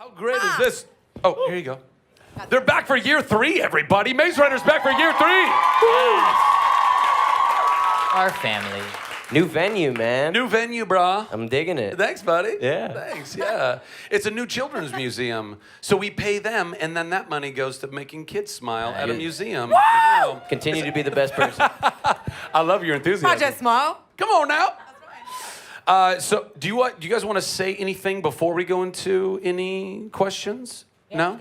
How great is this? Oh, here you go. They're back for year 3, everybody. Maze Runner's back for year 3. Our family. New venue, man. New venue, brah. I'm digging it. Thanks, buddy. Yeah. Thanks, yeah. It's a new children's museum. So we pay them, and then that money goes to making kids smile at a museum. You know. Continue to be the best person. I love your enthusiasm. Project Smile. Come on now. So do you guys want to say anything before we go into any questions? No?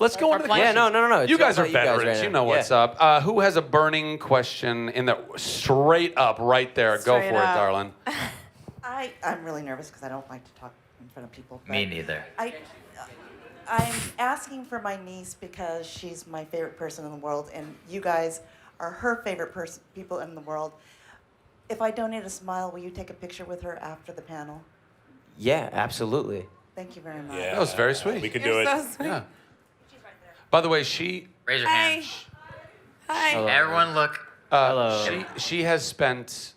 Let's go into the questions. Yeah, no. You guys are It's all about veterans. right You now. know what's Yeah. up. Who has a burning question in the straight up right there? Go Straight for it, up. darling. I'm really nervous because I don't like to talk in front of people. but Me neither. I'm asking for my niece because she's my favorite person in the world, and you guys are her favorite people in the world. If I donate a smile, will you take a picture with her after the panel? Yeah, absolutely. Thank you very much. That was very sweet. We can do You're it. so sweet. Yeah. By the way, she Raise your Hi. hand. Hi. Everyone look. Hello. she has spent.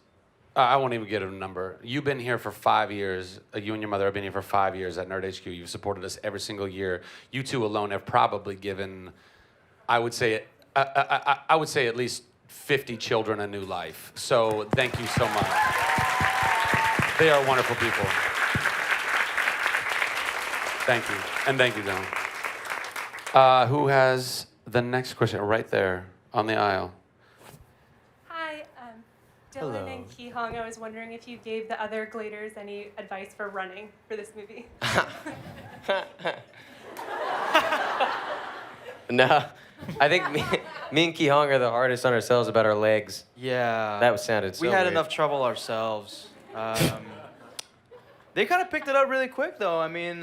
I won't even get a number. You've been here for 5 years. You and your mother have been here for 5 years at Nerd HQ. You've supported us every single year. You two alone have probably given, I would say at least 50 children a new life. So thank you so much. They are wonderful people. Thank you. And thank you, Dylan. Who has the next question? Right there on the aisle. Hi, Dylan and Ki Hong. I was wondering if you gave the other gladers any advice for running for this movie. No, I think me and Ki Hong are the hardest on ourselves about our legs. Yeah. That sounded so We had weird. enough trouble ourselves. They kind of picked it up really quick, though. I mean,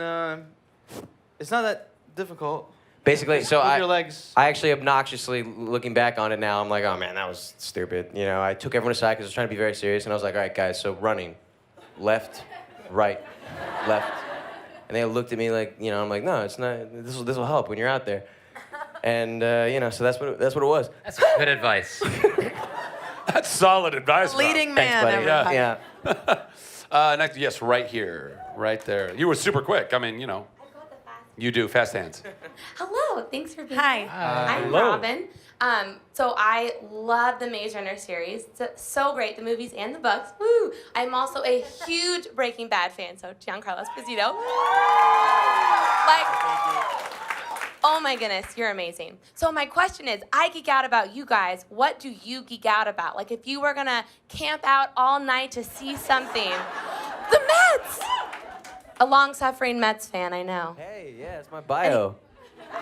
it's not that difficult. Basically, so Move your legs. I actually obnoxiously, looking back on it now, I'm like, oh man, that was stupid. You know, I took everyone aside because I was trying to be very serious, and I was like, all right, guys, so running, left, right, left, and they looked at me like, you know, I'm like, no, it's not. This will help when you're out there, and you know, so that's what it was. That's good advice. That's solid advice, bro. Leading man. Thanks, buddy. everybody. Yeah. Next, yes, right here, right there. You were super quick. I mean, you know, you do fast hands. Hello, thanks for being Hi. here. I'm Robin. So I love the Maze Runner series. It's so great, the movies and the books. Woo! I'm also a huge Breaking Bad fan, so Giancarlo Esposito. Like, oh my goodness, you're amazing. So my question is, I geek out about you guys. What do you geek out about? Like if you were gonna camp out all night to see something. The Mets! A long-suffering Mets fan, I know. Hey, yeah, it's my bio.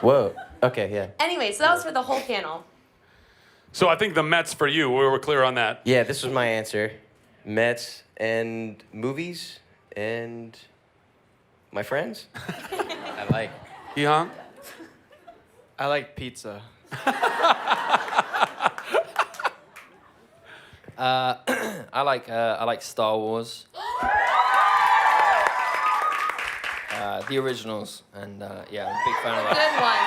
Whoa. Okay, yeah. Anyway, so that was for the whole panel. So I think the Mets for you. We were clear on that. Yeah, this was my answer. Mets and movies and my friends. I like. Ehong? I like pizza. I like Star Wars. The originals, and yeah, I'm a big fan of that. Good one.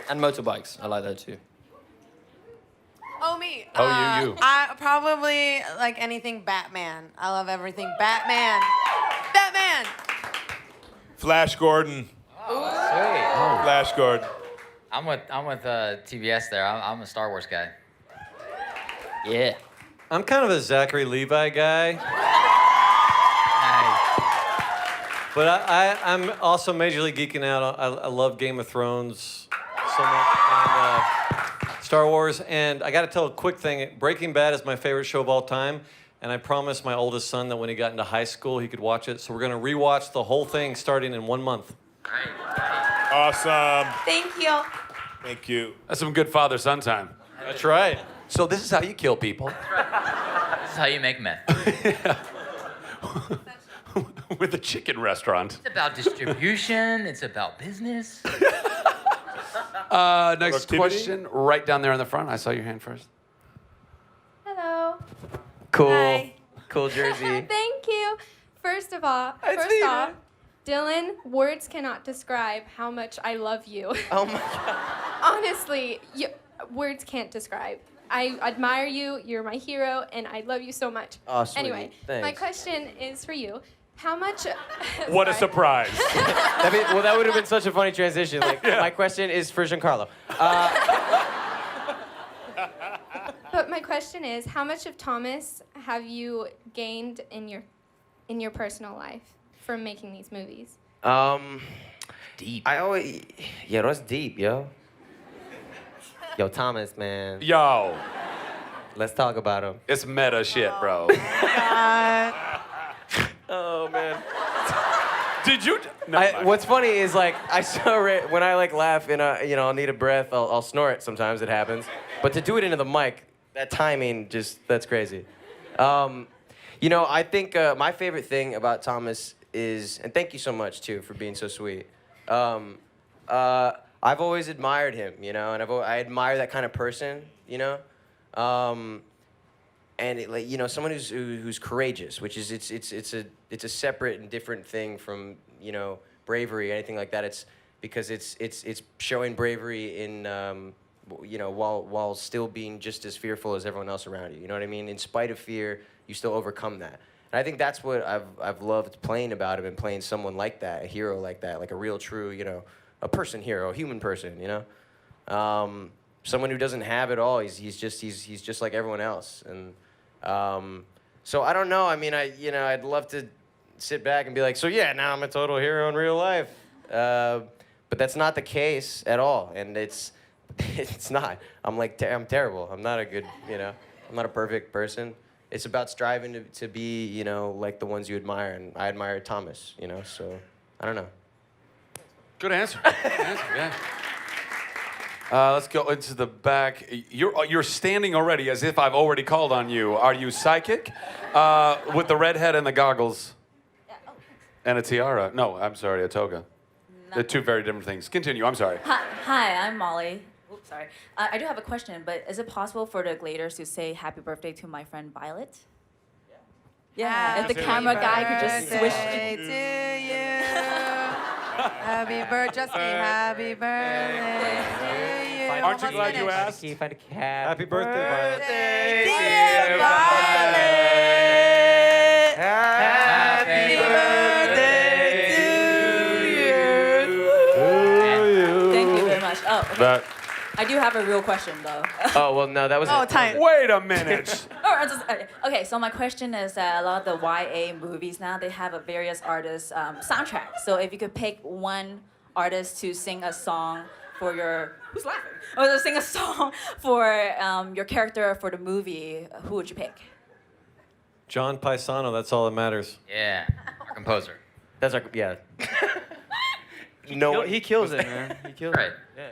It's a good one. And motorbikes, I like that too. Oh, me. Oh, you. I probably like anything Batman. I love everything Batman. Batman. Flash Gordon. Sweet. Flash Gordon. I'm with TBS there. I'm a Star Wars guy. Yeah. I'm kind of a Zachary Levi guy, Nice. but I'm also majorly geeking out. I love Game of Thrones so much, and Star Wars. And I got to tell a quick thing. Breaking Bad is my favorite show of all time, and I promised my oldest son that when he got into high school, he could watch it. So we're going to rewatch the whole thing starting in 1 month. Awesome. Thank you. Thank you. That's some good father-son time. That's right. So this is how you kill people. This is how you make meth. With a chicken restaurant. It's about distribution. It's about business. Next Productivity? question, right down there in the front. I saw your hand first. Hello. Cool. Hi. Cool jersey. Thank you. First off, Dylan, words cannot describe how much I love you. Oh my God. Honestly, words can't describe. I admire you. You're my hero, and I love you so much. Oh, sweetie. Anyway, Thanks. my question is for you. How much? What a surprise. That would have been such a funny transition. Like, my question is for Giancarlo. But my question is, how much of Thomas have you gained in your personal life from making these movies? Deep. Yo, that's deep, yo. Yo, Thomas, man. Yo. Let's talk about him. It's meta shit, bro. Oh, man. Did you? What's funny is, like, when I, like, laugh and, I'll need a breath, I'll snort sometimes, it happens. But to do it into the mic, that timing, that's crazy. I think my favorite thing about Thomas is, and thank you so much, too, for being so sweet. I've always admired him, and I admire that kind of person, and someone who's courageous, which is it's a separate and different thing from bravery, anything like that. It's because it's showing bravery in while still being just as fearful as everyone else around you. You know what I mean? In spite of fear, you still overcome that. And I think that's what I've loved playing about him and playing someone like that, a hero like that, like a real, true, a person hero, a human person, someone who doesn't have it all. He's just like everyone else. And so I don't know. I mean, I'd love to sit back and be like, so yeah, now I'm a total hero in real life. But that's not the case at all. And it's not. I'm terrible. I'm not a good, I'm not a perfect person. It's about striving to be, like the ones you admire. And I admire Thomas, so I don't know. Good answer. Yeah. Let's go into the back. You're standing already as if I've already called on you. Are you psychic? With the red head and the goggles. And a tiara. No, I'm sorry, a toga. They're two very different things. Continue, I'm sorry. Hi, I'm Molly. Oops, sorry. I do have a question, but is it possible for the Gladers to say happy birthday to my friend Violet? Yeah, if the camera guy could just switch. Birthday to you. Happy birthday, just say happy birthday to you. Aren't you glad you asked? Can you find a cat? Happy birthday, Violet. Dear Violet. Happy birthday to you. Thank you very much. Oh, okay. That. I do have a real question though. Oh, well, no, that was time. Wait a minute. Okay, so my question is that a lot of the YA movies now, they have a various artists soundtrack. So if you could pick one artist to sing a song for your... Who's laughing? Or to sing a song for your character for the movie, who would you pick? John Paisano, that's all that matters. Yeah, our composer. That's our, yeah. He kills it, man. He kills Right. it. Yeah.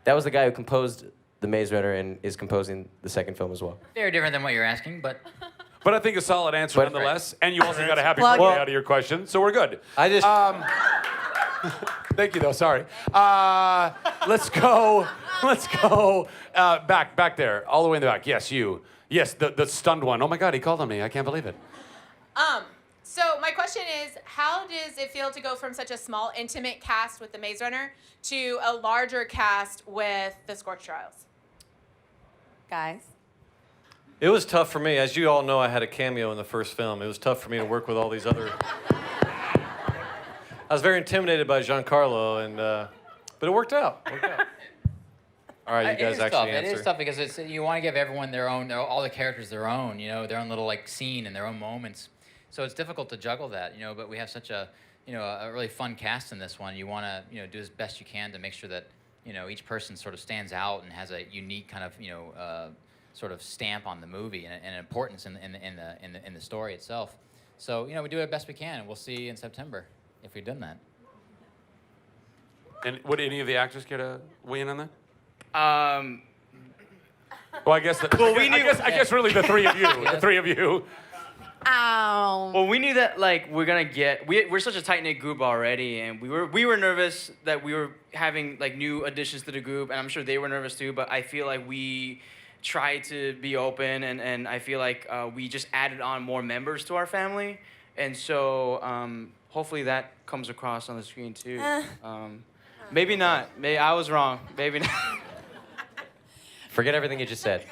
That was the guy who composed The Maze Runner and is composing the second film as well. Very different than what you're asking, but But I think a solid answer But- nonetheless. And you also got a happy Plug birthday it. out of your question, so we're good. I just... Thank you, though. Sorry. Let's go. Back there, all the way in the back. Yes, you. Yes, the stunned one. Oh my God, he called on me. I can't believe it. So my question is, how does it feel to go from such a small, intimate cast with The Maze Runner to a larger cast with the Scorch Trials? Guys. It was tough for me. As you all know, I had a cameo in the first film. It was tough for me to work with all these other... I was very intimidated by Giancarlo, and but it worked out. All right, you guys actually answer. It is tough because you want to give everyone their own, all the characters their own, their own little scene and their own moments. So it's difficult to juggle that, but we have such a really fun cast in this one. You want to, do as best you can to make sure that, each person sort of stands out and has a unique kind of, sort of stamp on the movie and importance in the story itself. So, we do it best we can, and we'll see in September if we've done that. And would any of the actors care to weigh in on that? Well, I guess really the three of you. The three of you. Well, we knew that we're such a tight knit group already, and we were nervous that we were having new additions to the group, and I'm sure they were nervous too. But I feel like we tried to be open, and I feel like we just added on more members to our family, and so hopefully that comes across on the screen too. Maybe not. I was wrong. Maybe not. Forget everything you just said.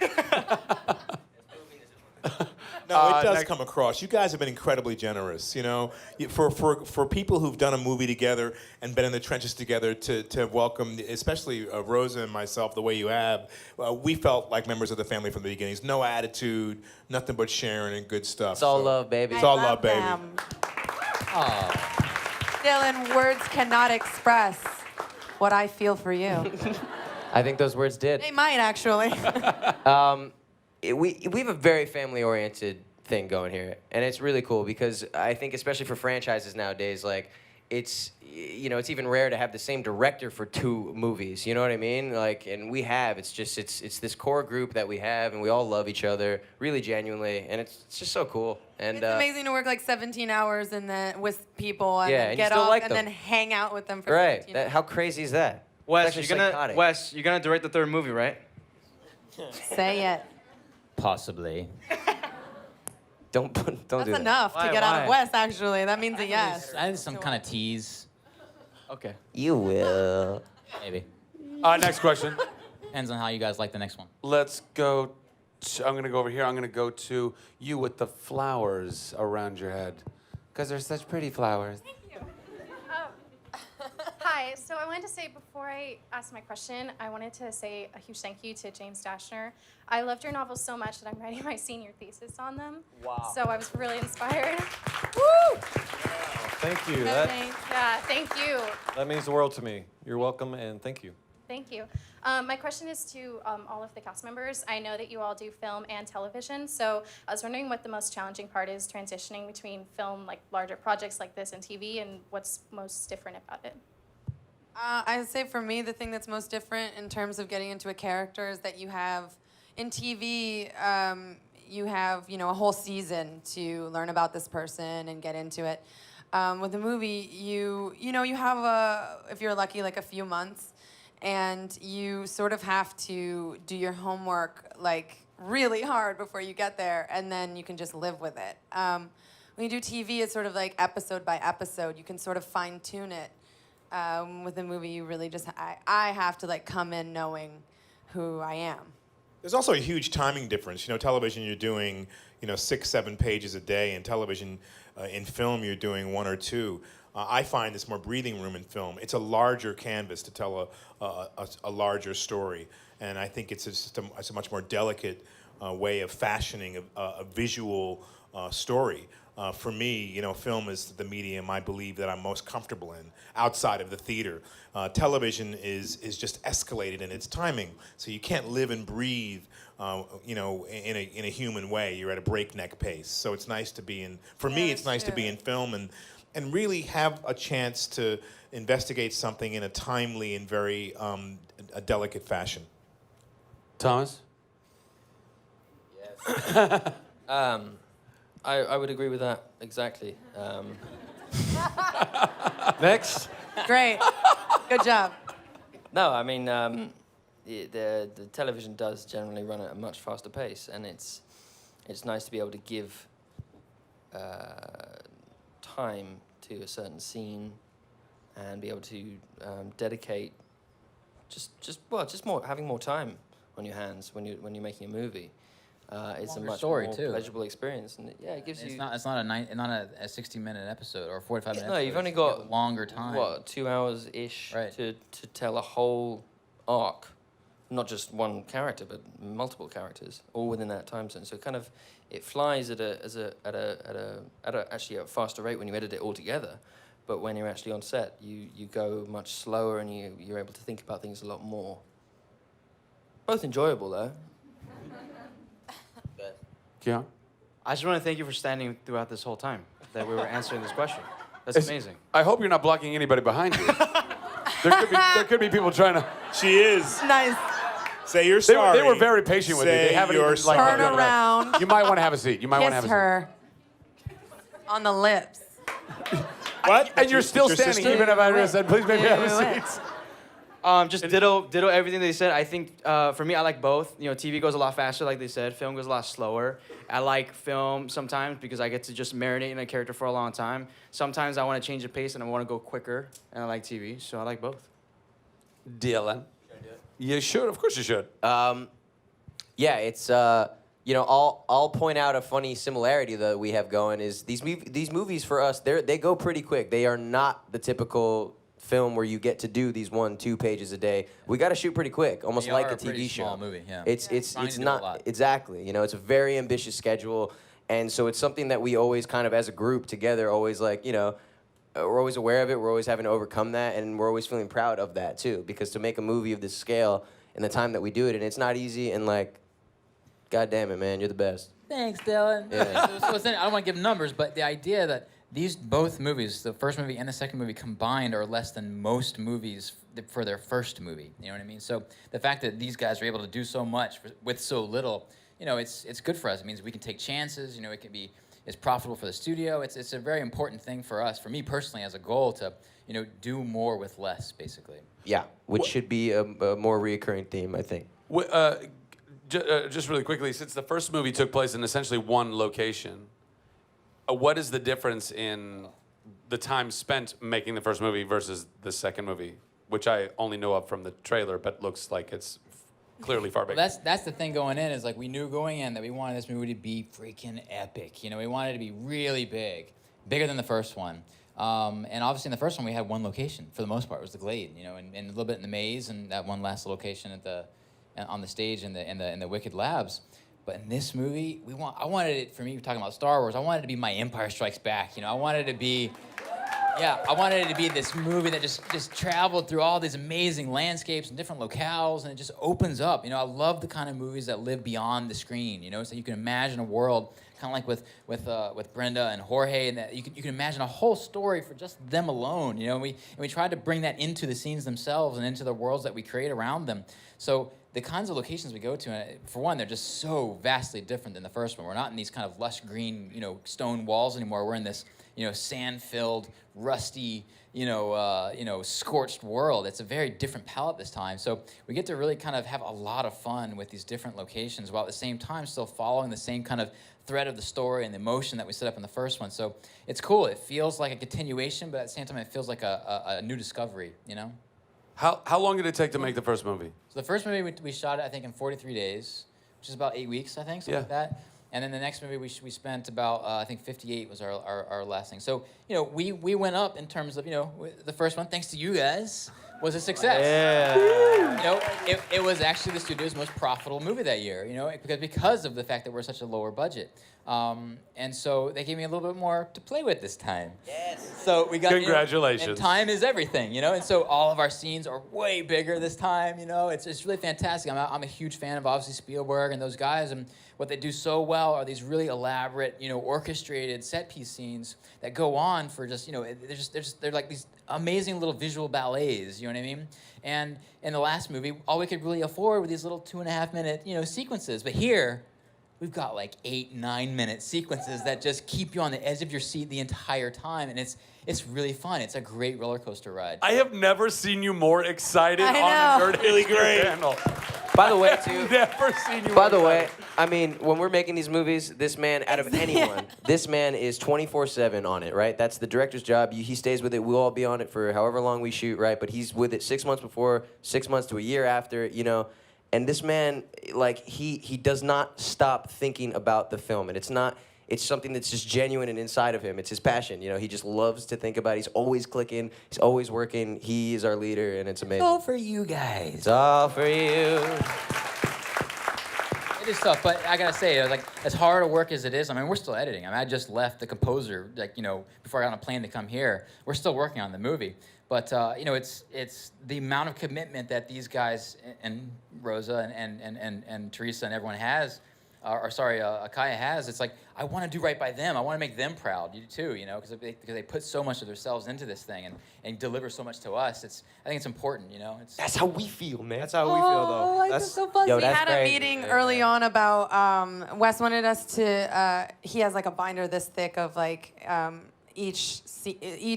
No, it does come across. You guys have been incredibly generous. You know, for people who've done a movie together and been in the trenches together to welcome, especially Rosa and myself, the way you have, we felt like members of the family from the beginnings. No attitude, nothing but sharing and good stuff. It's all love, baby. It's all love, baby. Dylan, words cannot express what I feel for you. I think those words did. They might, actually. We have a very family-oriented thing going here, and it's really cool because I think, especially for franchises nowadays, like it's even rare to have the same director for 2 movies. You know what I mean? Like, and we have. It's this core group that we have, and we all love each other really genuinely, and it's just so cool. And it's amazing to work like 17 hours and then with people and Yeah, then and you get still off like and them. then hang out with them for right. 17 hours. How crazy is that? Wes, It's you're actually gonna psychotic. direct the 3rd movie, right? Say it. Possibly. Don't do That's that. enough to get out of Why? Wes, actually. That means a yes. I need some kind of tease. Okay. You will. Maybe. Next question. Depends on how you guys like the next one. Let's go. I'm going to go over here. I'm going to go to you with the flowers around your head. Because they're such pretty flowers. Hi, so I wanted to say before I ask my question, I wanted to say a huge thank you to James Dashner. I loved your novels so much that I'm writing my senior thesis on them. Wow. So I was really inspired. Woo! Thank you. Yeah, thank you. That means the world to me. You're welcome, and thank you. Thank you. My question is to all of the cast members. I know that you all do film and television, so I was wondering what the most challenging part is transitioning between film, like larger projects like this, and TV, and what's most different about it. I'd say for me, the thing that's most different in terms of getting into a character is that you have, in TV, you have, a whole season to learn about this person and get into it. With a movie, you have if you're lucky, like a few months, and you sort of have to do your homework like really hard before you get there, and then you can just live with it. When you do TV, it's sort of like episode by episode. You can sort of fine tune it. With a movie, you really just I have to like come in knowing who I am. There's also a huge timing difference. Television, you're doing 6, 7 pages a day. In television, in film, you're doing 1 or 2. I find there's more breathing room in film. It's a larger canvas to tell a larger story, and I think it's a much more delicate way of fashioning a visual story. For me, film is the medium I believe that I'm most comfortable in outside of the theater. Television is just escalated in its timing, so you can't live and breathe, in a human way. You're at a breakneck pace. So it's nice to be in. For me, it's nice to be in film and really have a chance to investigate something in a timely and very a delicate fashion. Thomas? Yes. I would agree with that exactly. Next. Great. Good job. No, I mean, the television does generally run at a much faster pace, and it's nice to be able to give time to a certain scene and be able to dedicate having more time on your hands when you're making a movie. It's a much story, more too. pleasurable experience, and it gives you. It's not a 60-minute episode or a 45-minute. No, episode. you've only You got have longer time. What, 2 hours ish to tell a whole arc, not just one character but multiple characters, all within that time zone. So it flies at actually a faster rate when you edit it all together, but when you're actually on set, you go much slower and you're able to think about things a lot more. Both enjoyable though. Yeah. I just want to thank you for standing throughout this whole time that we were answering this question. That's amazing. I hope you're not blocking anybody behind you. there could be people trying to. She is. Nice. Say you're sorry. They were very patient with you. They haven't even Turn around. You might want to have a seat. You might want to have Kiss a seat. her on the lips. What? And you're still standing, sister? even if I just said, please make me have a seat. Just ditto everything they said. I think for me, I like both. TV goes a lot faster, like they said. Film goes a lot slower. I like film sometimes because I get to just marinate in a character for a long time. Sometimes I want to change the pace and I want to go quicker, and I like TV, so I like both. Dylan. You should. Of course you should. Yeah, it's you know, I'll point out a funny similarity that we have going is these movies for us, they go pretty quick. They are not the typical film where you get to do these 1-2 pages a day. We got to shoot pretty quick, almost They like are a a pretty TV show. small movie, yeah. It's Trying to do a not lot. exactly. You know, it's a very ambitious schedule, and so it's something that we always kind of as a group together always like, you know, we're always aware of it. We're always having to overcome that, and we're always feeling proud of that too. Because to make a movie of this scale in the time that we do it, and it's not easy, and like, God damn it, man, you're the best. Thanks, Dylan. Yeah. So I don't want to give numbers, but the idea that these both movies, the first movie and the second movie combined, are less than most movies for their first movie. You know what I mean? So the fact that these guys are able to do so much with so little, you know, it's good for us. It means we can take chances. You know, it's profitable for the studio. It's a very important thing for us, for me personally, as a goal to, you know, do more with less, basically. Yeah, which should be a more reoccurring theme, I think. Just really quickly, since the first movie took place in essentially one location, what is the difference in the time spent making the first movie versus the second movie, which I only know of from the trailer, but looks like it's clearly far bigger? Well, that's the thing going in, is like we knew going in that we wanted this movie to be freaking epic. You know, we wanted it to be really big, bigger than the first one. And obviously in the first one we had one location for the most part. It was the Glade, you know, and a little bit in the maze, and that one last location on the stage in the Wicked Labs. But in this movie, I wanted it, for me, talking about Star Wars, I wanted it to be my Empire Strikes Back. You know, I wanted it to be this movie that just traveled through all these amazing landscapes and different locales, and it just opens up. You know, I love the kind of movies that live beyond the screen. You know, so you can imagine a world kind of like with Brenda and Jorge, and that you can imagine a whole story for just them alone. You know, and we tried to bring that into the scenes themselves and into the worlds that we create around them. So the kinds of locations we go to, for one, they're just so vastly different than the first one. We're not in these kind of lush green, you know, stone walls anymore. We're in this, you know, sand-filled, rusty, scorched world. It's a very different palette this time. So we get to really kind of have a lot of fun with these different locations, while at the same time still following the same kind of thread of the story and the emotion that we set up in the first one. So it's cool. It feels like a continuation, but at the same time, it feels like a new discovery, you know? How long did it take to make the first movie? So the first movie, we shot it, I think, in 43 days, which is about 8 weeks, I think, something like that. And then the next movie, we spent about, I think 58 was our last thing. So, you know, we went up in terms of, you know, the first one, thanks to you guys, was a success. Yeah. You know, it was actually the studio's most profitable movie that year, you know, because of the fact that we're such a lower budget. And so they gave me a little bit more to play with this time. Yes. So we got, congratulations. You know, and time is everything, you know. And so all of our scenes are way bigger this time, you know. It's really fantastic. I'm a huge fan of obviously Spielberg and those guys, and what they do so well are these really elaborate, you know, orchestrated set piece scenes that go on for just, you know, they're like these amazing little visual ballets, you know what I mean? And in the last movie, all we could really afford were these little 2.5 minute, you know, sequences. But here, we've got like 8-9 minute sequences that just keep you on the edge of your seat the entire time, and it's really fun. It's a great roller coaster ride. I have never seen you more excited I on a know. Nerd really great panel. By the way, too. Never seen you. By the way, I mean, when we're making these movies, this man, out of anyone, this man is 24/7 on it, right? That's the director's job. He stays with it. We'll all be on it for however long we shoot, right? But he's with it 6 months before, 6 months to a year after, you know. And this man, like, he does not stop thinking about the film. And it's something that's just genuine and inside of him. It's his passion, you know. He just loves to think about it. He's always clicking. He's always working. He is our leader, and it's amazing. It's all for you guys. It's all for you. It is tough, but I gotta say, like, as hard a work as it is, I mean, we're still editing. I mean, I just left the composer, like, you know, before I got on a plane to come here. We're still working on the movie. But, you know, it's the amount of commitment that these guys and Rosa and Teresa and everyone has, Akaya has. It's like, I want to do right by them. I want to make them proud, you too, you know, because they put so much of themselves into this thing and deliver so much to us. I think it's important, you know. That's how we feel, man. That's how we feel, though. That's so fun. Yo, We that's had great. a meeting early on about Wes wanted us to. He has like a binder this thick of like each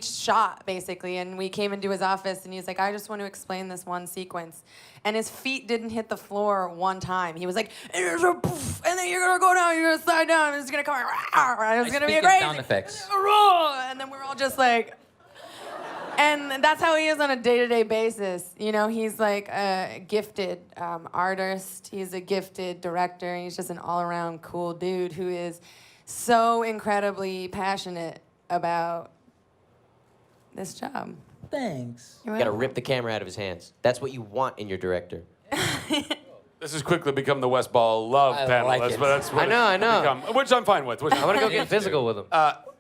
shot basically, and we came into his office and he was like, I just want to explain this one sequence, and his feet didn't hit the floor one time. He was like, and there's a poof, and then you're gonna go down, you're gonna slide down, and it's gonna come out, and it's gonna be a great sound effects. and then we're all just like. And that's how he is on a day-to-day basis. You know, he's like a gifted artist. He's a gifted director. He's just an all-around cool dude who is so incredibly passionate about this job. Thanks. You gotta rip the camera out of his hands. That's what you want in your director. This has quickly become the West Ball love panel. like That's it. what it's I know. become, which I'm fine with. I wanna go get physical with him.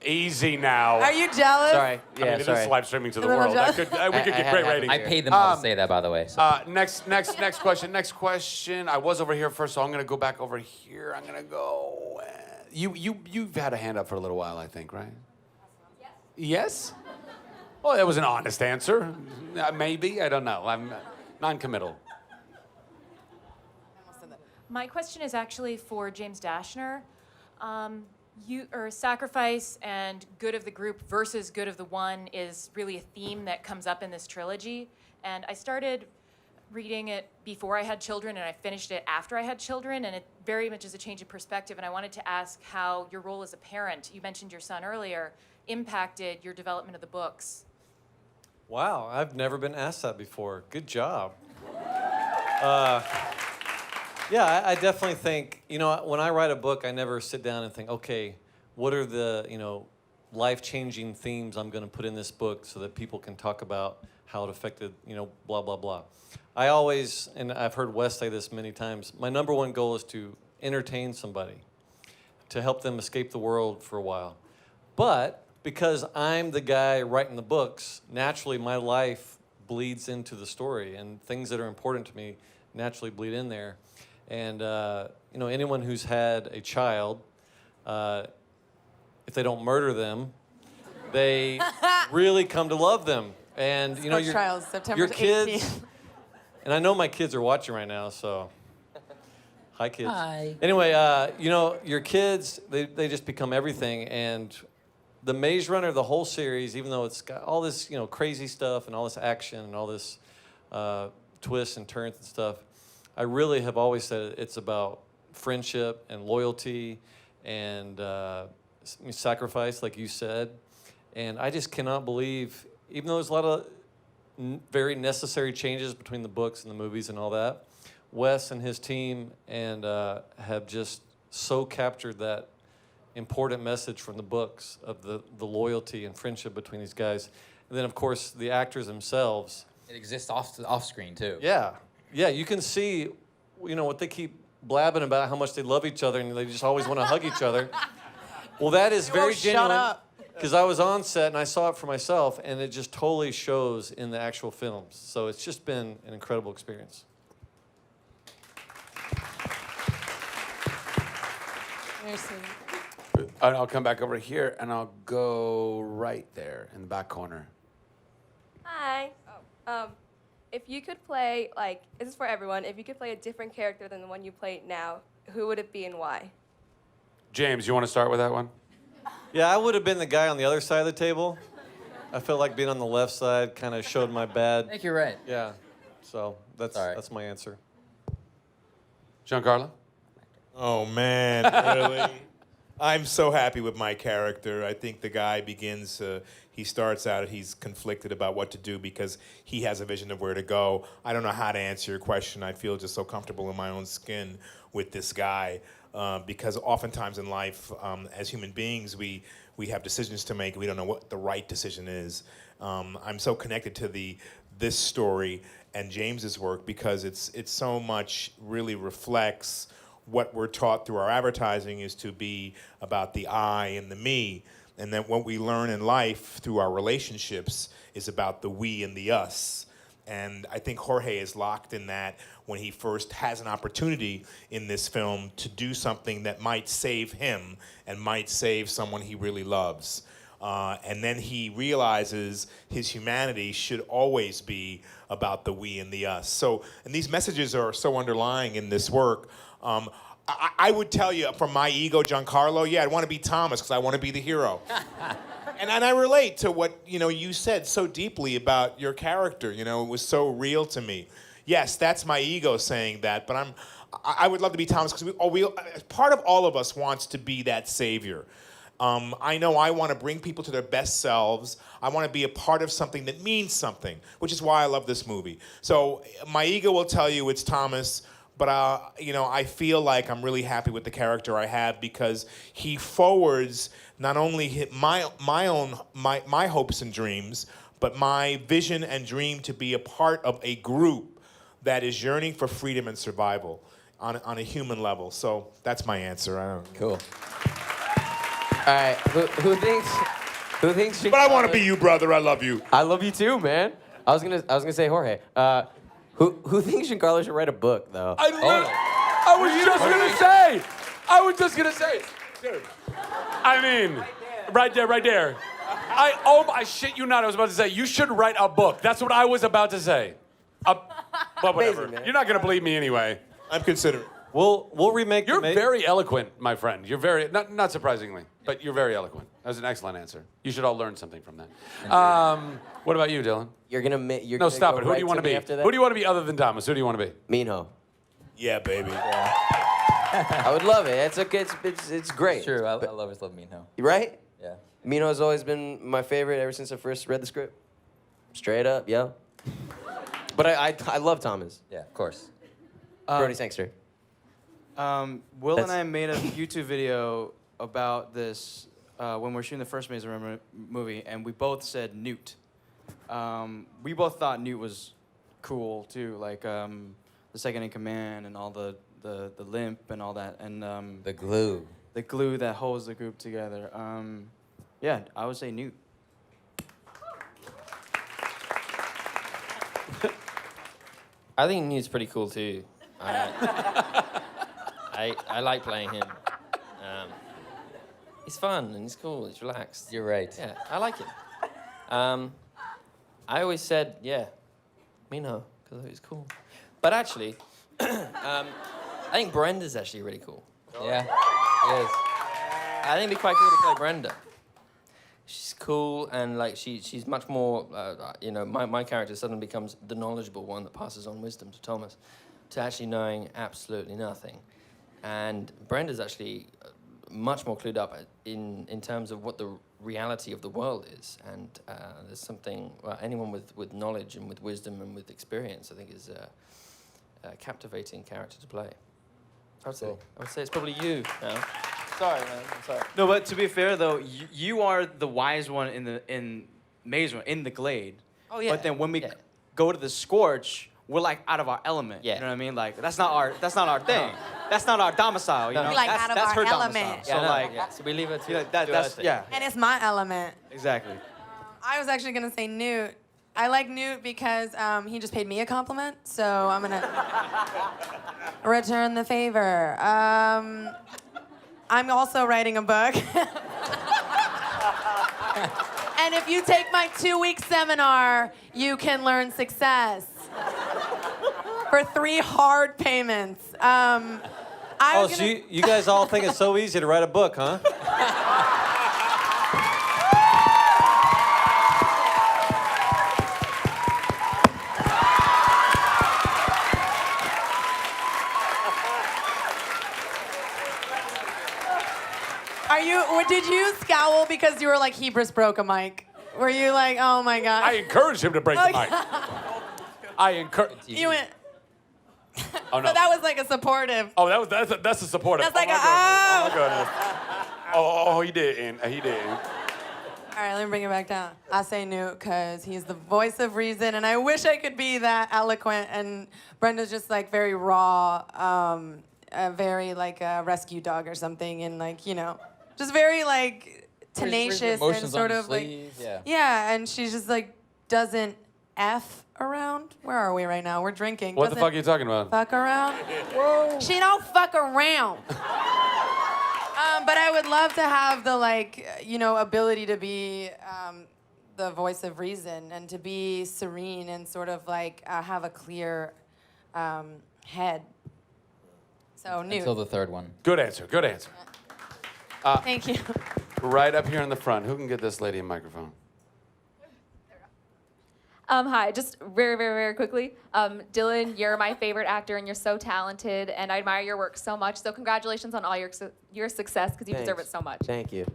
Easy now. Are you jealous? Sorry. I mean, it is live streaming to the A little world. jealous? We could get great ratings. I paid them all to say that, by the way. So. Next question. Next question. I was over here first, so I'm gonna go back over here. I'm gonna go. You've had a hand up for a little while, I think, right? Yes. Well, that was an honest answer. Maybe, I don't know. I'm non-committal. My question is actually for James Dashner. Sacrifice and good of the group versus good of the one is really a theme that comes up in this trilogy. And I started reading it before I had children, and I finished it after I had children, and it very much is a change of perspective. And I wanted to ask how your role as a parent, you mentioned your son earlier, impacted your development of the books. Wow, I've never been asked that before. Good job. Yeah, I definitely think, when I write a book, I never sit down and think, okay, what are the, life-changing themes I'm going to put in this book so that people can talk about how it affected, blah, blah, blah. I always, and I've heard Wes say this many times, my number one goal is to entertain somebody, to help them escape the world for a while. But because I'm the guy writing the books, naturally my life bleeds into the story, and things that are important to me naturally bleed in there. And anyone who's had a child, if they don't murder them, they really come to love them. And Scorch trials, September your 18th. kids, and I know my kids are watching right now, so hi kids. Hi. Anyway, your kids, they just become everything. And the Maze Runner, the whole series, even though it's got all this crazy stuff and all this action and all this twists and turns and stuff, I really have always said it's about friendship and loyalty and sacrifice, like you said. And I just cannot believe, even though there's a lot of very necessary changes between the books and the movies and all that, Wes and his team have just so captured that important message from the books of the loyalty and friendship between these guys. And then, of course, the actors themselves. It exists off screen, too. Yeah. Yeah, you can see, what they keep blabbing about, how much they love each other and they just always want to hug each other. Well, that is very genuine. Shut up. Because I was on set and I saw it for myself, and it just totally shows in the actual films. So it's just been an incredible experience. I'll come back over here, and I'll go right there in the back corner. Hi. If you could play, this is for everyone, if you could play a different character than the one you play now, who would it be and why? James, you want to start with that one? Yeah, I would have been the guy on the other side of the table. I felt like being on the left side kind of showed my bad. I think you're right. Yeah, so that's my answer. Giancarlo? Oh, man, really? I'm so happy with my character. I think the guy begins, he starts out, he's conflicted about what to do because he has a vision of where to go. I don't know how to answer your question. I feel just so comfortable in my own skin with this guy because oftentimes in life, as human beings, we have decisions to make. We don't know what the right decision is. I'm so connected to this story and James's work because it's so much really reflects what we're taught through our advertising is to be about the I and the me, and then what we learn in life through our relationships is about the we and the us. And I think Jorge is locked in that when he first has an opportunity in this film to do something that might save him and might save someone he really loves. And then he realizes his humanity should always be about the we and the us. So, and these messages are so underlying in this work. I would tell you from my ego, Giancarlo, yeah, I'd want to be Thomas because I want to be the hero. and I relate to what you said so deeply about your character. It was so real to me. Yes, that's my ego saying that, but I would love to be Thomas because part of all of us wants to be that savior. I know I want to bring people to their best selves. I want to be a part of something that means something, which is why I love this movie. So my ego will tell you it's Thomas, but I feel like I'm really happy with the character I have because he forwards not only my hopes and dreams, but my vision and dream to be a part of a group that is yearning for freedom and survival on a human level. So that's my answer. I don't. Cool. All right, who thinks? But I want to be you, brother. I love you. I love you too, man. I was gonna say Jorge. Who thinks Giancarlo should write a book though? I was just gonna say, dude. I mean, right there. I shit you not. I was about to say you should write a book. That's what I was about to say. But whatever. Amazing, You're not gonna believe me anyway. I'm considering. We'll remake. You're very eloquent, my friend. You're very not surprisingly, but you're very eloquent. That was an excellent answer. You should all learn something from that. What about you, Dylan? You're stop gonna it. go Who do you right want to to me be? after that? Who do you want to be other than Thomas? Who do you want to be? Minho. Yeah, baby. Yeah. I would love it. It's okay. It's great. It's true. I always love Minho. Right? Yeah. Minho has always been my favorite ever since I first read the script. Straight up, yeah. But I love Thomas. Yeah, of course. Brodie-Sangster. Will and I made a YouTube video about this when we were shooting the first Maze Runner movie, and we both said Newt. We both thought Newt was cool too, like the second in command and all the limp and all that, and the glue. The glue that holds the group together. Yeah, I would say Newt. I think Newt's pretty cool too. I like playing him. He's fun and he's cool. He's relaxed. You're right. Yeah, I like him. I always said, yeah, Minho, because he's cool. But actually, I think Brenda's actually really cool. Yeah, it is. I think it'd be quite cool to play Brenda. She's cool and like she's much more. My character suddenly becomes the knowledgeable one that passes on wisdom to Thomas, to actually knowing absolutely nothing, and Brenda's actually much more clued up in terms of what the reality of the world is, and there's something. Well, anyone with knowledge and with wisdom and with experience, I think, is a captivating character to play. I would say it's probably you now. Sorry, man. I'm sorry. No, but to be fair though, you are the wise one in Maze Runner, in the Glade. Oh yeah. But then when we go to the Scorch, we're like out of our element. Yeah. You know what I mean? Like that's not our thing. That's not our domicile. You know. We're like that's, out of that's our her element. domicile. So Yeah, no, like, yeah. So we leave it to. that's yeah. And it's my element. Exactly. I was actually gonna say Newt. I like Newt because he just paid me a compliment, so I'm gonna return the favor. I'm also writing a book. And if you take my 2-week seminar, you can learn success for 3 hard payments. So you guys all think it's so easy to write a book, huh? Did you scowl because you were like, Hebrews broke a mic? Were you like, oh my God? I encouraged him to break the mic. I encourage. You went. Oh no. So that was like a supportive. Oh, that's a supportive. That's like oh my goodness. Oh, he didn't. He didn't. All right, let me bring it back down. I say Newt because he's the voice of reason, and I wish I could be that eloquent. And Brenda's just like very raw, very like a rescue dog or something, and like just very like tenacious and sort of like and she just like doesn't F around. Where are we right now? We're drinking. What the fuck are you talking about? Fuck around. Whoa. She don't fuck around. But I would love to have the ability to be the voice of reason and to be serene and sort of like have a clear head. So Newt. Until the third one. Good answer. Good answer. Thank you. Right up here in the front. Who can get this lady a microphone? Hi, just very, very, very quickly. Dylan, you're my favorite actor, and you're so talented, and I admire your work so much. So congratulations on all your success, because you deserve it so much. Thank you.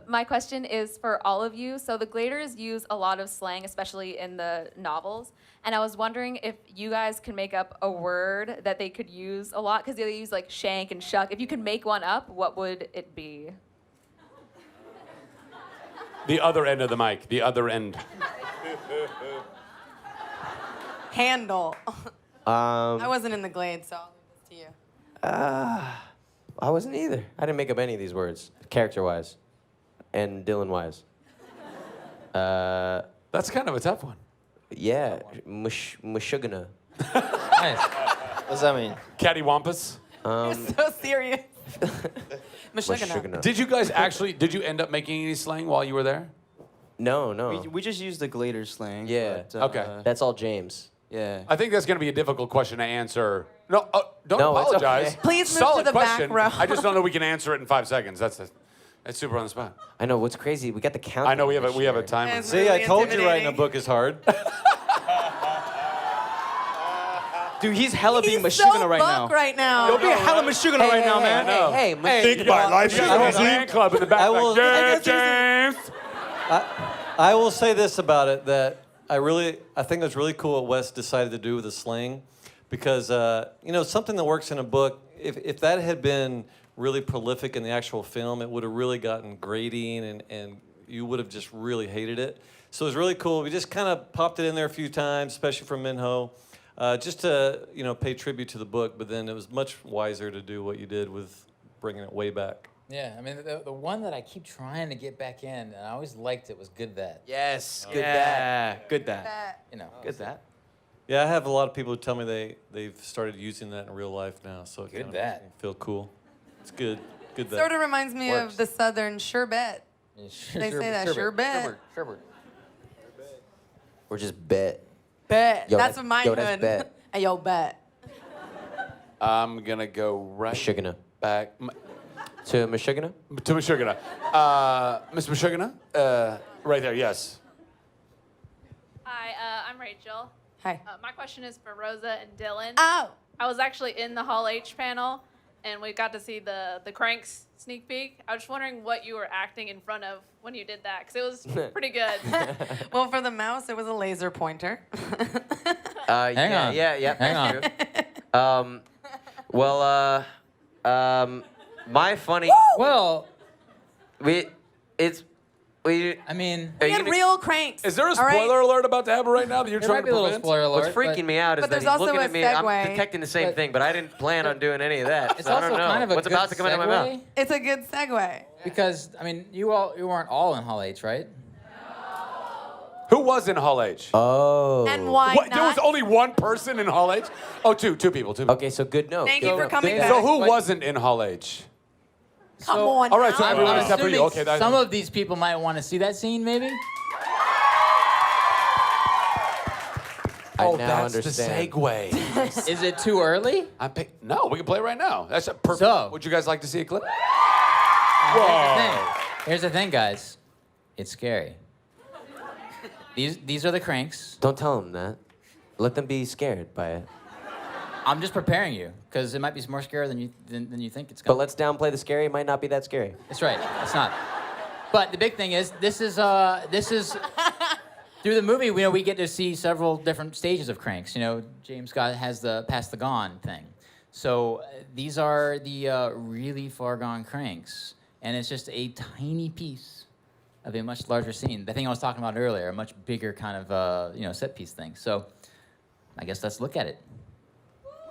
My question is for all of you. So the Gladers use a lot of slang, especially in the novels, and I was wondering if you guys can make up a word that they could use a lot, because they use like shank and shuck. If you could make one up, what would it be? The other end of the mic. The other end. Handle. I wasn't in the Glade, so I'll leave this to you. I wasn't either. I didn't make up any of these words, character-wise, and Dylan-wise. That's kind of a tough one. Yeah, mushugana. Nice. What does that mean? Cattywampus. You're so serious. Mushugana. Did you end up making any slang while you were there? No. We just used the Glader slang. Yeah. But, Okay. That's all James. Yeah. I think that's going to be a difficult question to answer. No, don't No, it's apologize. okay. Please move Solid to the back question. row. I just don't know we can answer it in 5 seconds. That's super on the spot. I know. What's crazy? We got the count. I know we have a timer. It's See, really I told you writing a intimidating. book is hard. Dude, he's hella being He's Mashugana so right now. buck right now. You're being hella Mashugana right now, man. Hey, Think about life. You got a whole fan club in the back. I will- Like, yeah, James. I will say this about it, that I think it was really cool what Wes decided to do with the slang, because something that works in a book, if that had been really prolific in the actual film, it would have really gotten grating and you would have just really hated it. So it was really cool. We just kind of popped it in there a few times, especially from Minho, just to pay tribute to the book. But then it was much wiser to do what you did with bringing it way back. Yeah, I mean, the one that I keep trying to get back in, and I always liked it, was Good That. Yes, good that. Good that. Good that. Yeah, I have a lot of people who tell me they've started using that in real life now, so it Good kind of that. makes me feel cool. It's good. Good that. Sort of reminds me Works. of the Southern sherbet. They say that sherbet. Or just bet. Bet. Yo, That's that- what mine yo, that's would. bet. Hey, yo, bet. I'm gonna go right Mashugana. back To Mashugana? to Mashugana. Miss Mashugana, right there. Yes. Hi, I'm Rachel. Hi. My question is for Rosa and Dylan. Oh. I was actually in the Hall H panel, and we got to see the Cranks sneak peek. I was just wondering what you were acting in front of when you did that, because it was pretty good. Well, for the mouse, it was a laser pointer. Hang on. Yeah. Hang on. My funny. Well, We I mean, We had real cranks. Is there a all right? spoiler alert about to happen right now that you're there trying might be to a little prevent? spoiler alert. What's freaking me out is But that there's he's also looking a at me. I'm segue. detecting the same thing, but I didn't plan on doing any of that. It's so I also don't know. kind of a What's good about to come out of my mouth? segue, It's a good segue. because I mean, you weren't all in Hall H, right? Who was in Hall H? Oh. And why What, not? there was only one person in Hall H? Oh, two people. Okay, so good note. Thank Good you for note. coming So back. who wasn't in Hall H? Come on All right, so now. everyone I'm except for you. assuming Okay, that's some of these people might want to see that scene, maybe. I now that's understand. the segue. Is it too early? No, we can play it right now. That's a perfect. So- Would you guys like to see a clip? Here's the thing, guys. It's scary. These are the Cranks. Don't tell them that. Let them be scared by it. I'm just preparing you, because it might be more scary than you think it's But gonna. let's downplay the scary. It might not be that scary. That's right. It's not. But the big thing is, this is through the movie. We get to see several different stages of Cranks. James Scott has the Past the Gone thing. So these are the really far gone Cranks, and it's just a tiny piece of a much larger scene. The thing I was talking about earlier, a much bigger kind of set piece thing. So I guess let's look at it.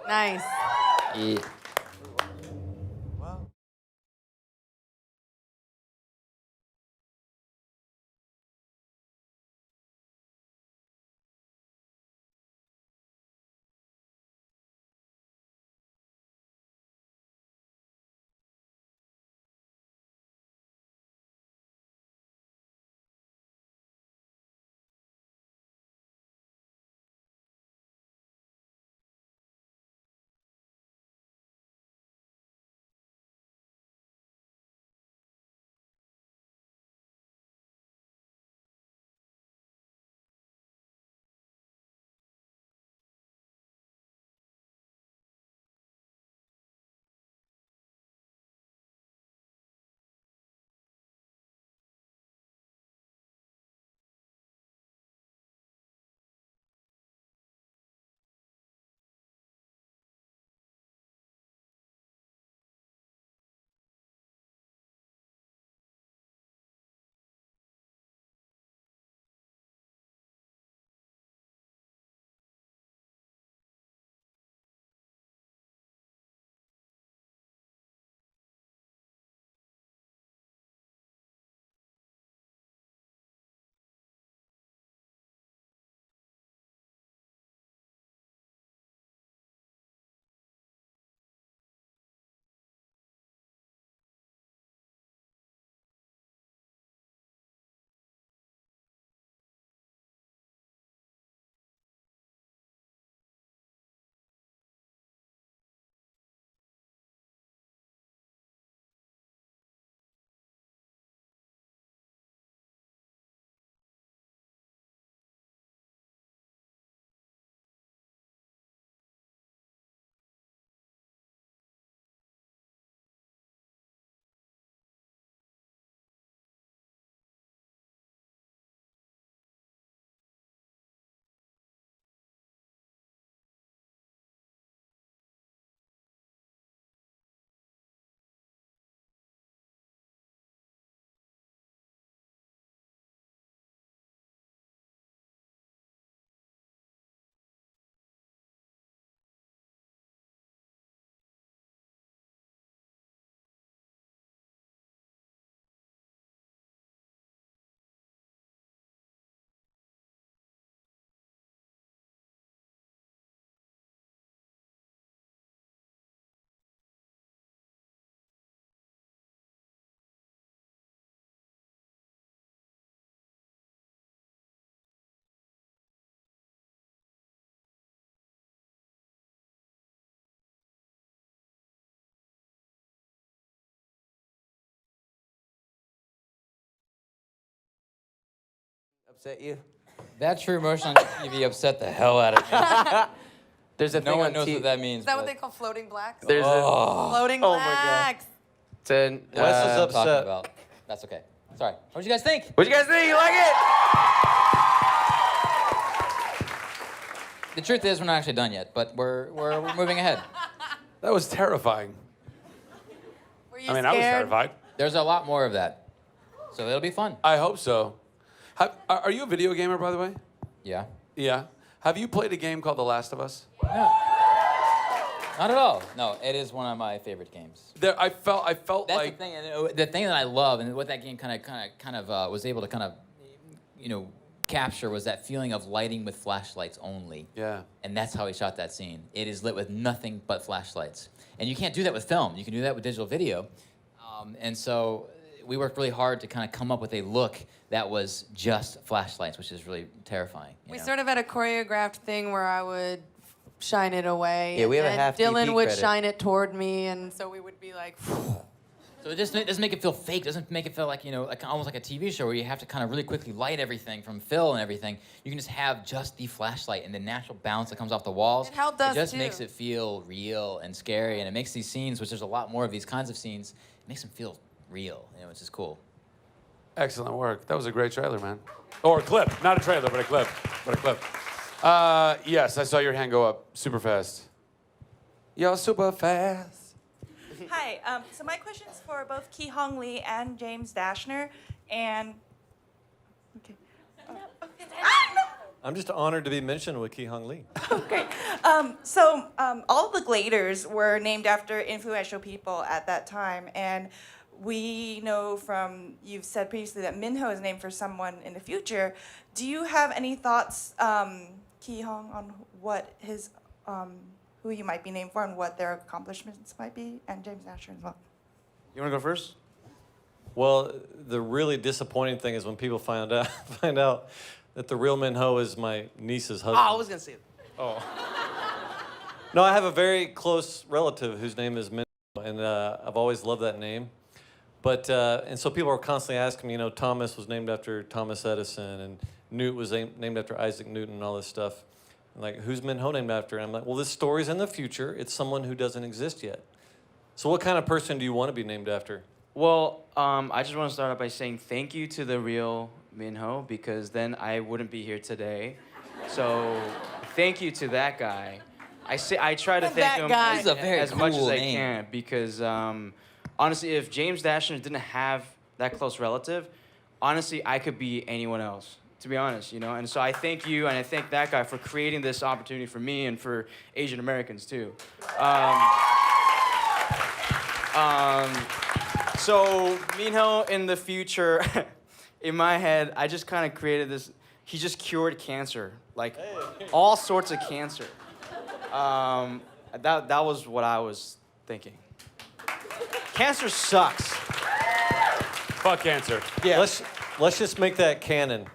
Nice. Yeah. upset you? That true emotion on TV upset the hell out of me. There's a no thing one on knows T- what that means. Is that what but- they call floating blacks? There's Floating Oh my God. blacks. It's an, Wes is uh, upset. Talking about. That's okay. Sorry. What'd you guys think? What'd you guys think? You like it? The truth is, we're not actually done yet, but we're moving ahead. That was terrifying. Were you I mean, scared? I was terrified. There's a lot more of that, so it'll be fun. I hope so. Are you a video gamer, by the way? Yeah. Yeah. Have you played a game called The Last of Us? No. Not at all. No, it is one of my favorite games. I felt That's like the thing. And the thing that I love, and what that game kind of was able to kind of, capture was that feeling of lighting with flashlights only. Yeah. And that's how he shot that scene. It is lit with nothing but flashlights, and you can't do that with film. You can do that with digital video, and so we worked really hard to kind of come up with a look that was just flashlights, which is really terrifying. We sort of had a choreographed thing where I would shine it away. Yeah, we have a and half Dylan DP would credit. shine it toward me, and so we would be like. So it just doesn't make it feel fake. Doesn't make it feel like almost like a TV show where you have to kind of really quickly light everything from fill and everything. You can just have just the flashlight and the natural bounce that comes off the walls. It helped us It just too. makes it feel real and scary, and it makes these scenes, which there's a lot more of these kinds of scenes, it makes them feel real. Which is cool. excellent work. That was a great trailer, man. Or a clip, not a trailer, but a clip. Yes, I saw your hand go up super fast. You're super fast. Hi. So my question is for both Ki Hong Lee and James Dashner, and I'm just honored to be mentioned with Ki Hong Lee. all the Gladers were named after influential people at that time, and we know from you've said previously that Minho is named for someone in the future. Do you have any thoughts, Ki Hong, on what his who you might be named for and what their accomplishments might be, and James Dashner as well? You want to go first? Well, the really disappointing thing is when people find out that the real Minho is my niece's husband. Oh, I was gonna say it. Oh. No, I have a very close relative whose name is Minho, and I've always loved that name. But and so people are constantly asking me, Thomas was named after Thomas Edison, and Newt was named after Isaac Newton, and all this stuff. And like, who's Minho named after? And I'm like, well, this story's in the future. It's someone who doesn't exist yet. So what kind of person do you want to be named after? Well, I just want to start out by saying thank you to the real Minho, because then I wouldn't be here today. So thank you to that guy. I try to thank him as much as I can, because honestly, if James Dashner didn't have that close relative, honestly, I could be anyone else, to be honest, And so I thank you, and I thank that guy for creating this opportunity for me and for Asian Americans too. So Minho in the future, in my head, I just kind of created this. He just cured cancer, like all sorts of cancer. That was what I was thinking. Cancer sucks. Fuck cancer. Yeah. Let's just make that canon.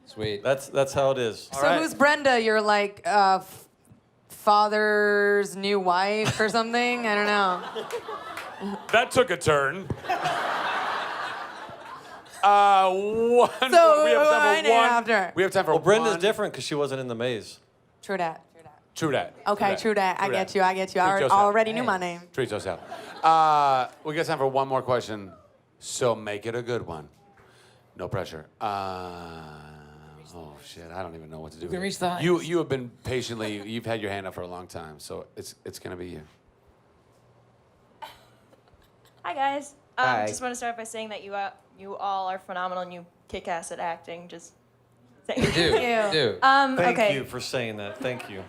Sweet. That's how it is. So who's Brenda? You're like father's new wife or something? I don't know. That took a turn. We have time for Well, Brenda's one. different because she wasn't in the maze. True that. True that. Okay, true that. I get you. I Treat I yourself. already knew my name. Treat yourself. We got time for one more question, so make it a good one. No pressure. Oh shit! I don't even know what to do. You can here. reach the heights. You have been patiently. You've had your hand up for a long time, so it's gonna be you. Hi guys. Hi. Just want to start by saying that you all are phenomenal and you kick ass at acting. Just saying. You do. Thank you. Thank Okay. you for saying that. Thank you.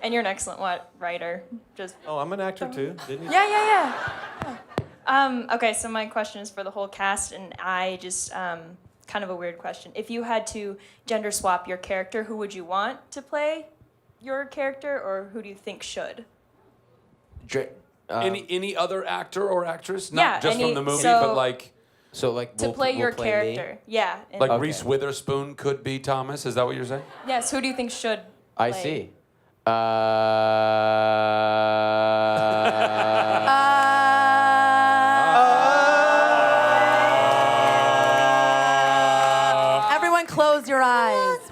And you're an excellent writer. Just. Oh, I'm an actor too, didn't you? Yeah. Okay, so my question is for the whole cast, and I just kind of a weird question. If you had to gender swap your character, who would you want to play your character, or who do you think should? Any other actor or actress? Not Yeah, just from any- the movie, so- but like. So like To play your character. Yeah. and- Like Reese Witherspoon could be Thomas. Is that what you're saying? Yes, who do you think should I play? see.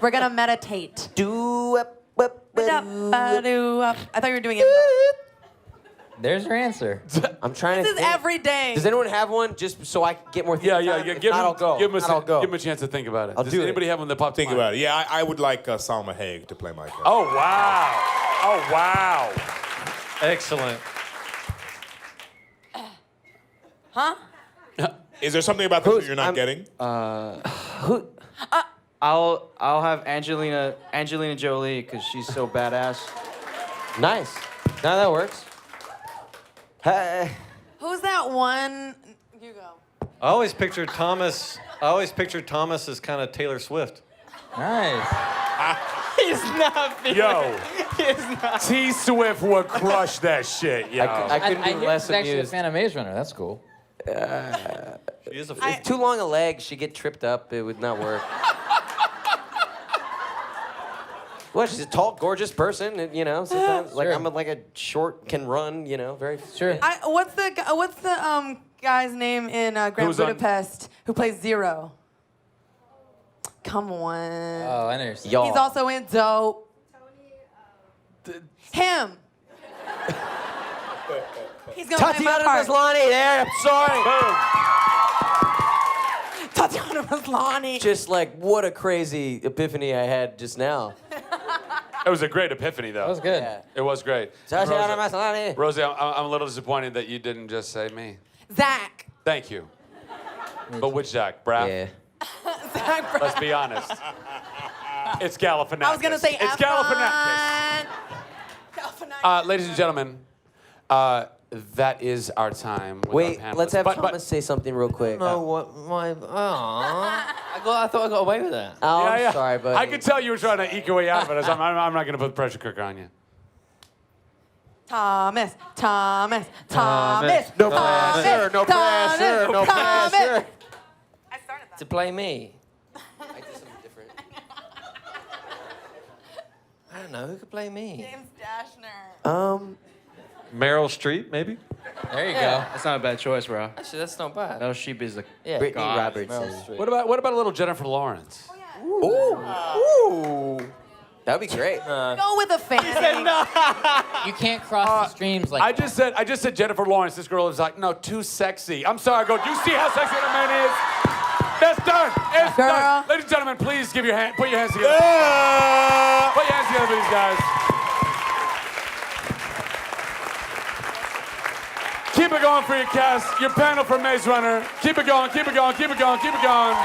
We're gonna meditate. Do I thought you were doing it. There's your answer. I'm trying This to is think. every day. Does anyone have one just so I can get more Yeah, thinking yeah. time? yeah. If Give not, him, I'll go. give him If not, I'll go. give him a chance to think about it. I'll Does do it. anybody have one that popped? Think to mind? about it. Yeah, I would like Salma Hayek to play my character. Oh wow! Oh wow! Excellent. Huh? Is there something about this that you're not getting? I'll have Angelina Jolie because she's so badass. Nice. Now that works. Hey. Who's that one? You go. I always pictured Thomas as kind of Taylor Swift. Nice. He's not. Yo, He's not. T Swift would crush that shit. Yo. I couldn't be hear less she's actually a amused. fan of Maze Runner. That's cool. She is a It's too long a leg. She'd get tripped up. It would not work. Well, she's a tall, gorgeous person, and, you know. Sometimes, like Sure. I'm like a short, can run, you know, very. Sure. What's the guy's name in Grand Who's on- Budapest who plays Zero? Come on. Oh, I understand. Y'all. He's also in Dope. Him. He's gonna play my Tatiana part. Maslany there. I'm sorry. Tatiana Maslany. Just like what a crazy epiphany I had just now. It was a great epiphany, though. That was good. Yeah. It was great. Tatiana Rosa, Maslany. Rosie, I'm a little disappointed that you didn't just say me. Zach. Thank you. But which Zach? Braff? Yeah. Zach Braff. Let's be honest. It's Galifianakis. I was gonna say it's Galifianakis. Ladies and gentlemen, that is our time. With Wait, our let's panelists. have But- Thomas say something real quick. No, what my? I thought I got away with that. Oh, Yeah, yeah. I'm sorry, buddy. I could tell you were trying to eke your way out of it. I'm not going to put the pressure cooker on you. Thomas. No pressure, no pressure, no pressure. To play me. I did something different. I don't know who could play me. James Dashner. Meryl Streep, maybe? There you go. That's not a bad choice, bro. Actually, that's not bad. Meryl Streep is the Yeah. Brittany God. Robertson. Meryl Streep. What about a little Jennifer Lawrence? Ooh. That'd be great. Go with a fan. You can't cross the streams like I just said Jennifer Lawrence. This girl is like, no, too sexy. I'm sorry. I go, do you see how sexy that man is? That's done. It's Girl. done. Ladies and gentlemen, please put your hands together. Put your hands together for these guys. Keep it going for your cast, your panel for Maze Runner. Keep it going, keep it going, keep it going, keep it going.